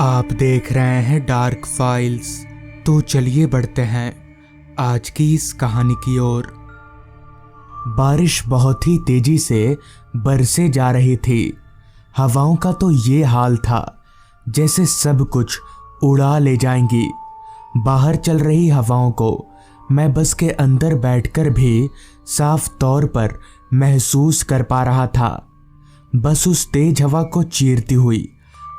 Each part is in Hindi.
आप देख रहे हैं डार्क फाइल्स। तो चलिए बढ़ते हैं आज की इस कहानी की ओर। बारिश बहुत ही तेजी से बरसे जा रही थी। हवाओं का तो ये हाल था जैसे सब कुछ उड़ा ले जाएंगी। बाहर चल रही हवाओं को मैं बस के अंदर बैठकर भी साफ तौर पर महसूस कर पा रहा था। बस उस तेज हवा को चीरती हुई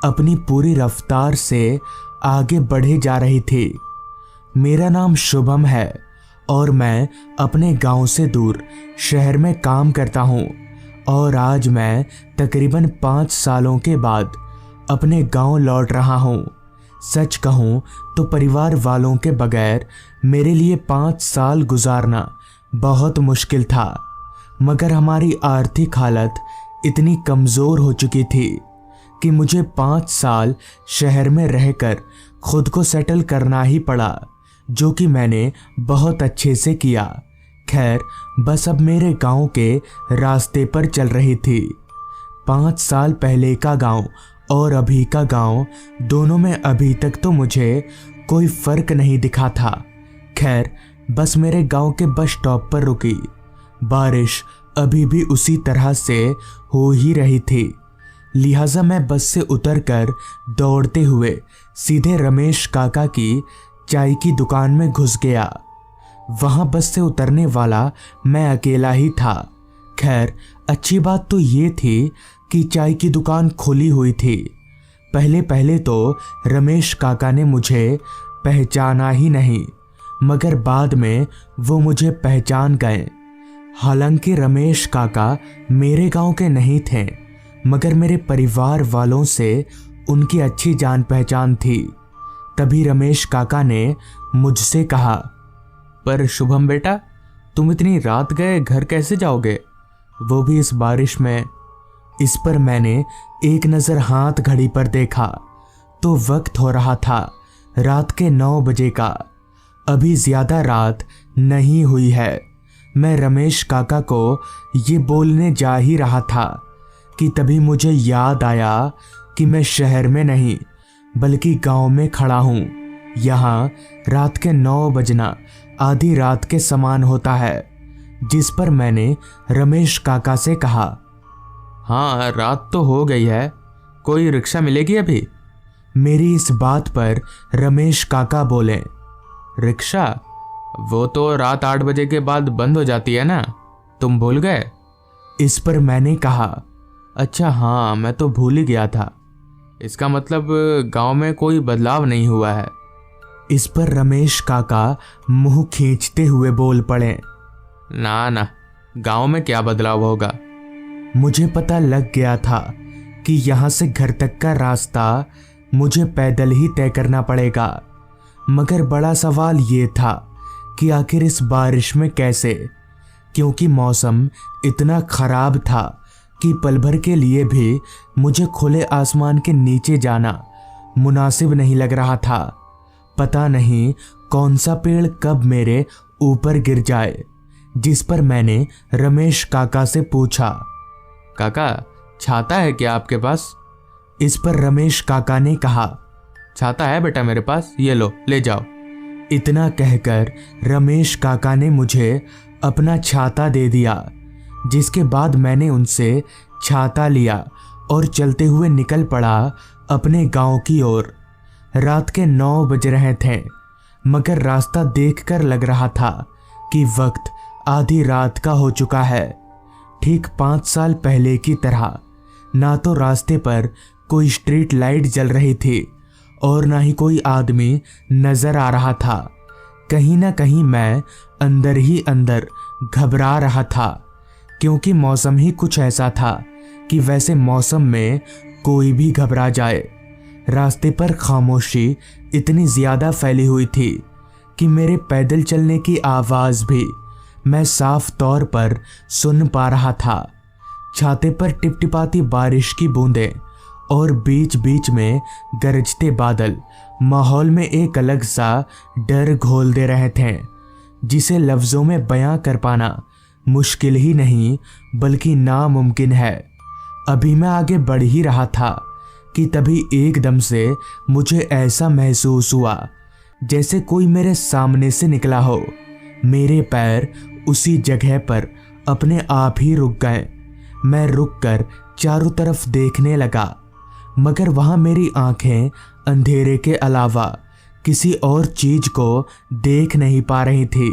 अपनी पूरी रफ्तार से आगे बढ़े जा रही थी। मेरा नाम शुभम है और मैं अपने गांव से दूर शहर में काम करता हूं और आज मैं तकरीबन 5 सालों के बाद अपने गांव लौट रहा हूं। सच कहूं तो परिवार वालों के बगैर मेरे लिए 5 साल गुजारना बहुत मुश्किल था, मगर हमारी आर्थिक हालत इतनी कमज़ोर हो चुकी थी कि मुझे 5 साल शहर में रहकर खुद को सेटल करना ही पड़ा, जो कि मैंने बहुत अच्छे से किया। खैर, बस अब मेरे गांव के रास्ते पर चल रही थी। 5 साल पहले का गांव और अभी का गांव, दोनों में अभी तक तो मुझे कोई फर्क नहीं दिखा था। खैर, बस मेरे गांव के बस स्टॉप पर रुकी। बारिश अभी भी उसी तरह से हो ही रही थी, लिहाजा मैं बस से उतरकर दौड़ते हुए सीधे रमेश काका की चाय की दुकान में घुस गया। वहां बस से उतरने वाला मैं अकेला ही था। खैर, अच्छी बात तो ये थी कि चाय की दुकान खुली हुई थी। पहले पहले तो रमेश काका ने मुझे पहचाना ही नहीं, मगर बाद में वो मुझे पहचान गए। हालांकि रमेश काका मेरे गांव के नहीं थे, मगर मेरे परिवार वालों से उनकी अच्छी जान पहचान थी। तभी रमेश काका ने मुझसे कहा, पर शुभम बेटा, तुम इतनी रात गए घर कैसे जाओगे, वो भी इस बारिश में। इस पर मैंने एक नज़र हाथ घड़ी पर देखा तो वक्त हो रहा था रात के 9 बजे का। अभी ज़्यादा रात नहीं हुई है। मैं रमेश काका को ये बोलने जा ही रहा था कि तभी मुझे याद आया कि मैं शहर में नहीं बल्कि गांव में खड़ा हूँ। यहाँ रात के 9 बजना आधी रात के समान होता है। जिस पर मैंने रमेश काका से कहा, हाँ रात तो हो गई है, कोई रिक्शा मिलेगी अभी? मेरी इस बात पर रमेश काका बोले, रिक्शा? वो तो रात 8 बजे के बाद बंद हो जाती है ना, तुम भूल गए? इस पर मैंने कहा, अच्छा हाँ, मैं तो भूल ही गया था। इसका मतलब गांव में कोई बदलाव नहीं हुआ है। इस पर रमेश काका मुंह खींचते हुए बोल पड़े, ना ना, गांव में क्या बदलाव होगा। मुझे पता लग गया था कि यहाँ से घर तक का रास्ता मुझे पैदल ही तय करना पड़ेगा, मगर बड़ा सवाल ये था कि आखिर इस बारिश में कैसे, क्योंकि मौसम इतना खराब था कि पल भर के लिए भी मुझे खुले आसमान के नीचे जाना मुनासिब नहीं लग रहा था। पता नहीं कौन सा पेड़ कब मेरे ऊपर गिर जाए। जिस पर मैंने रमेश काका से पूछा, काका छाता है क्या आपके पास? इस पर रमेश काका ने कहा, छाता है बेटा मेरे पास, ये लो, ले जाओ। इतना कहकर रमेश काका ने मुझे अपना छाता दे दिया, जिसके बाद मैंने उनसे छाता लिया और चलते हुए निकल पड़ा अपने गांव की ओर। रात के 9 बज रहे थे, मगर रास्ता देखकर लग रहा था कि वक्त आधी रात का हो चुका है। ठीक 5 साल पहले की तरह ना तो रास्ते पर कोई स्ट्रीट लाइट जल रही थी और ना ही कोई आदमी नजर आ रहा था। कहीं ना कहीं मैं अंदर ही अंदर घबरा रहा था, क्योंकि मौसम ही कुछ ऐसा था कि वैसे मौसम में कोई भी घबरा जाए। रास्ते पर खामोशी इतनी ज़्यादा फैली हुई थी कि मेरे पैदल चलने की आवाज़ भी मैं साफ तौर पर सुन पा रहा था। छाते पर टिपटिपाती बारिश की बूंदें और बीच बीच में गरजते बादल माहौल में एक अलग सा डर घोल दे रहे थे, जिसे लफ्ज़ों में बयां कर पाना मुश्किल ही नहीं बल्कि नामुमकिन है। अभी मैं आगे बढ़ ही रहा था कि तभी एकदम से मुझे ऐसा महसूस हुआ जैसे कोई मेरे सामने से निकला हो। मेरे पैर उसी जगह पर अपने आप ही रुक गए। मैं रुककर चारों तरफ देखने लगा, मगर वहां मेरी आंखें अंधेरे के अलावा किसी और चीज को देख नहीं पा रही थी।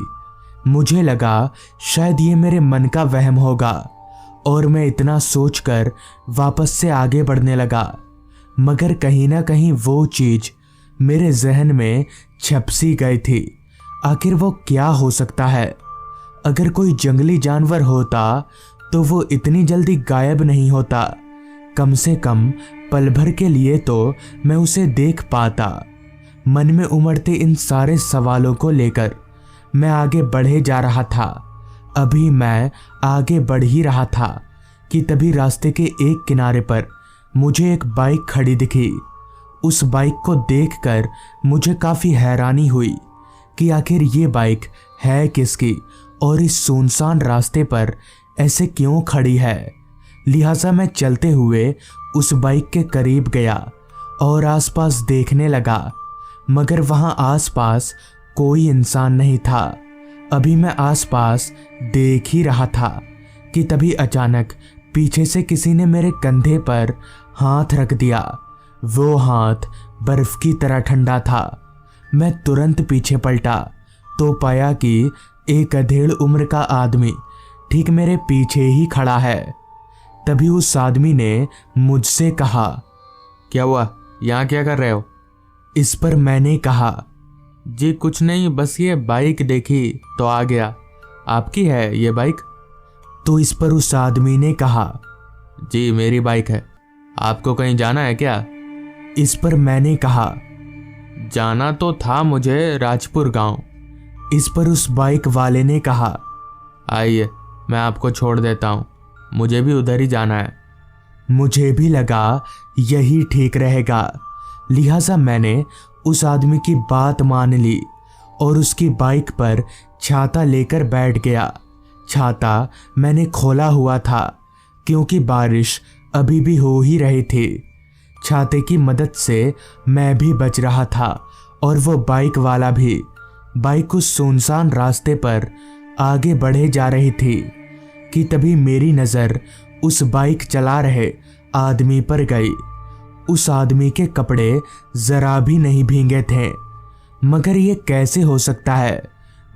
मुझे लगा शायद ये मेरे मन का वहम होगा और मैं इतना सोचकर वापस से आगे बढ़ने लगा, मगर कहीं ना कहीं वो चीज मेरे जहन में छप सी गई थी। आखिर वो क्या हो सकता है? अगर कोई जंगली जानवर होता तो वो इतनी जल्दी गायब नहीं होता। कम से कम पल भर के लिए तो मैं उसे देख पाता। मन में उमड़ते इन सारे सवालों को लेकर मैं आगे बढ़े जा रहा था। अभी मैं आगे बढ़ ही रहा था कि तभी रास्ते के एक किनारे पर मुझे एक बाइक खड़ी दिखी। उस बाइक को देखकर मुझे काफ़ी हैरानी हुई कि आखिर ये बाइक है किसकी और इस सुनसान रास्ते पर ऐसे क्यों खड़ी है। लिहाजा मैं चलते हुए उस बाइक के करीब गया और आसपास देखने लगा, मगर वहां आसपास कोई इंसान नहीं था। अभी मैं आसपास देख ही रहा था कि तभी अचानक पीछे से किसी ने मेरे कंधे पर हाथ रख दिया। वो हाथ बर्फ की तरह ठंडा था। मैं तुरंत पीछे पलटा तो पाया कि एक अधेड़ उम्र का आदमी ठीक मेरे पीछे ही खड़ा है। तभी उस आदमी ने मुझसे कहा, क्या हुआ, यहाँ क्या कर रहे हो? इस पर मैंने कहा, जी कुछ नहीं, बस ये बाइक देखी तो आ गया। आपकी है ये बाइक? तो इस पर उस आदमी ने कहा, जी मेरी बाइक है। आपको कहीं जाना है क्या? इस पर मैंने कहा, जाना तो था मुझे राजपुर गांव। इस पर उस बाइक वाले ने कहा, आइए मैं आपको छोड़ देता हूँ, मुझे भी उधर ही जाना है। मुझे भी लगा यही ठीक रहेगा, लिहाजा मैंने उस आदमी की बात मान ली और उसकी बाइक पर छाता लेकर बैठ गया। छाता मैंने खोला हुआ था क्योंकि बारिश अभी भी हो ही रही थी। छाते की मदद से मैं भी बच रहा था और वो बाइक वाला भी। बाइक उस सुनसान रास्ते पर आगे बढ़े जा रही थी कि तभी मेरी नज़र उस बाइक चला रहे आदमी पर गई। उस आदमी के कपड़े जरा भी नहीं भीगे थे, मगर ये कैसे हो सकता है?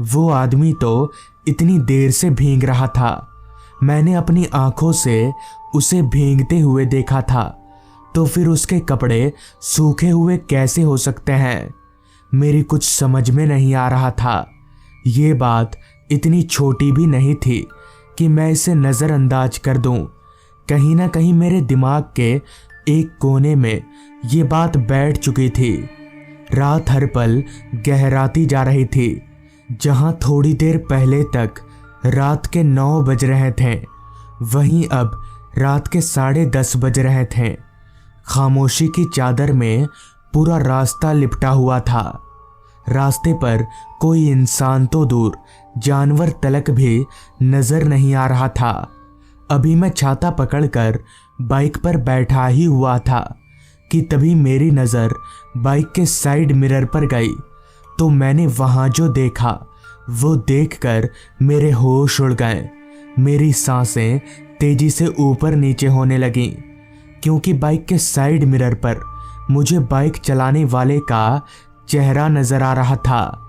वो आदमी तो इतनी देर से भीग रहा था। मैंने अपनी आंखों से उसे भीगते हुए देखा था, तो फिर उसके कपड़े सूखे हुए कैसे हो सकते हैं? मेरी कुछ समझ में नहीं आ रहा था। ये बात इतनी छोटी भी नहीं थी कि मैं इसे नज़रअंदाज कर दूं। कहीं ना कहीं मेरे दिमाग के एक कोने में ये बात बैठ चुकी थी। रात हर पल गहराती जा रही थी। जहां थोड़ी देर पहले तक रात के 9 बज रहे थे, वहीं अब रात के 10:30 बज रहे थे। खामोशी की चादर में पूरा रास्ता लिपटा हुआ था। रास्ते पर कोई इंसान तो दूर, जानवर तलक भी नजर नहीं आ रहा था। अभी मैं छाता पकड़कर बाइक पर बैठा ही हुआ था कि तभी मेरी नज़र बाइक के साइड मिरर पर गई, तो मैंने वहां जो देखा वो देखकर मेरे होश उड़ गए। मेरी सांसें तेजी से ऊपर नीचे होने लगीं, क्योंकि बाइक के साइड मिरर पर मुझे बाइक चलाने वाले का चेहरा नजर आ रहा था।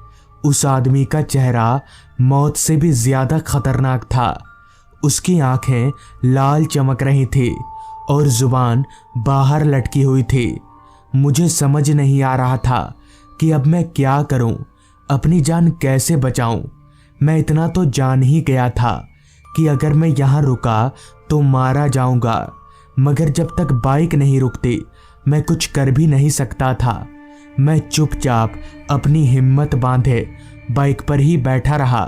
उस आदमी का चेहरा मौत से भी ज्यादा खतरनाक था। उसकी आंखें लाल चमक रही थी और जुबान बाहर लटकी हुई थी। मुझे समझ नहीं आ रहा था कि अब मैं क्या करूं, अपनी जान कैसे बचाऊं। मैं इतना तो जान ही गया था कि अगर मैं यहाँ रुका तो मारा जाऊंगा, मगर जब तक बाइक नहीं रुकती मैं कुछ कर भी नहीं सकता था। मैं चुपचाप अपनी हिम्मत बांधे बाइक पर ही बैठा रहा,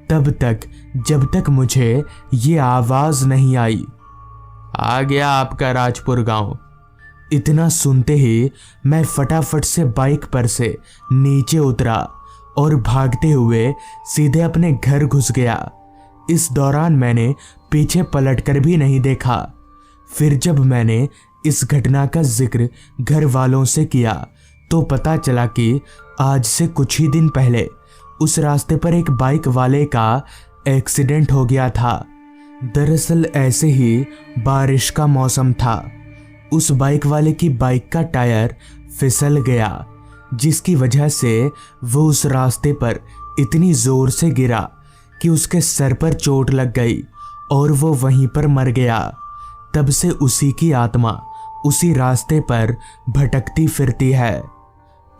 तब तक जब तक मुझे ये आवाज नहीं आई, आ गया आपका राजपुर गांव। इतना सुनते ही मैं फटाफट से बाइक पर से नीचे उतरा और भागते हुए सीधे अपने घर घुस गया। इस दौरान मैंने पीछे पलटकर भी नहीं देखा। फिर जब मैंने इस घटना का जिक्र घर वालों से किया तो पता चला कि आज से कुछ ही दिन पहले उस रास्ते पर एक बाइक वाले का एक्सीडेंट हो गया था। दरअसल ऐसे ही बारिश का मौसम था। उस बाइक वाले की बाइक का टायर फिसल गया, जिसकी वजह से वो उस रास्ते पर इतनी जोर से गिरा कि उसके सर पर चोट लग गई और वो वहीं पर मर गया। तब से उसी की आत्मा उसी रास्ते पर भटकती फिरती है।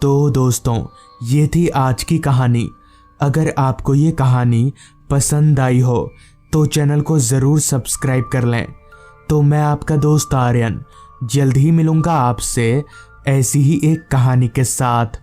तो दोस्तों, ये थी आज की कहानी। अगर आपको ये कहानी पसंद आई हो तो चैनल को ज़रूर सब्सक्राइब कर लें। तो मैं आपका दोस्त आर्यन जल्द ही मिलूँगा आपसे ऐसी ही एक कहानी के साथ।